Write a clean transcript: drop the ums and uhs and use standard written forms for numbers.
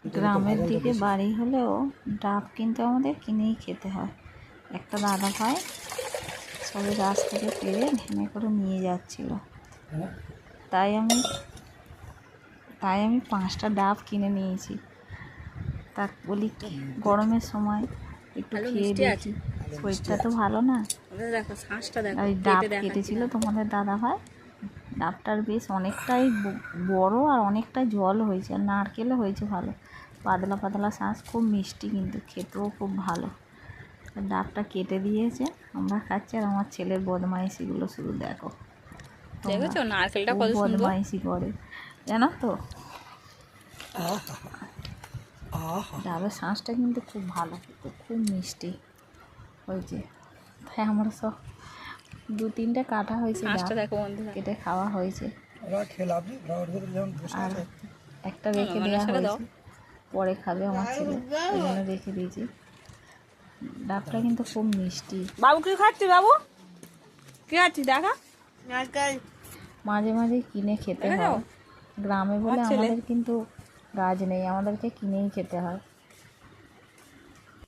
গ্রামের দিকে বাড়ি হলেও ডাব কিন্তু আমাদের কিনেই খেতে হয়। একটা দাদা ভাই সবে গাছ থেকে পেরে ভেঙে করে নিয়ে যাচ্ছিল, তাই আমি 5টা ডাব কিনে নিয়েছি। তা বলি গরমের সময় একটু খেয়ে দেখি, শরীরটা তো ভালো না। ওই ডাব কেটেছিল তোমাদের দাদা ভাই, ডাবটার বেশ অনেকটাই বড় আর অনেকটাই জল হয়েছে, আর নারকেলও হয়েছে ভালো, পাতলা পাতলা শাঁস, খুব মিষ্টি, কিন্তু খেতেও খুব ভালো। ডাবটা কেটে দিয়েছে, আমরা খাচ্ছি, আর আমার ছেলের বদমাইশিগুলো শুধু দেখো, দেখেছো নারকেলটা কত সুন্দর বদমাইশি করে জানো তো। ডাবের শাঁসটা কিন্তু খুব ভালো, খুব মিষ্টি হয়েছে। তাই আমরা সব 2-3টা কাটা হয়েছে, কেটে খাওয়া হয়েছে, আর একটা রেখে দেওয়া হয়েছে, পরে খাবে আমার ছেলে, ওই জন্য রেখে দিয়েছি। ডাবটা কিন্তু খুব মিষ্টি। বাবু কি খাচ্ছি? বাবু কি খাচ্ছি দেখা? মাঝে মাঝে কিনে খেতে হয়, গ্রামে বলে আমাদের কিন্তু গাছ নেই, আমাদেরকে কিনেই খেতে হয়।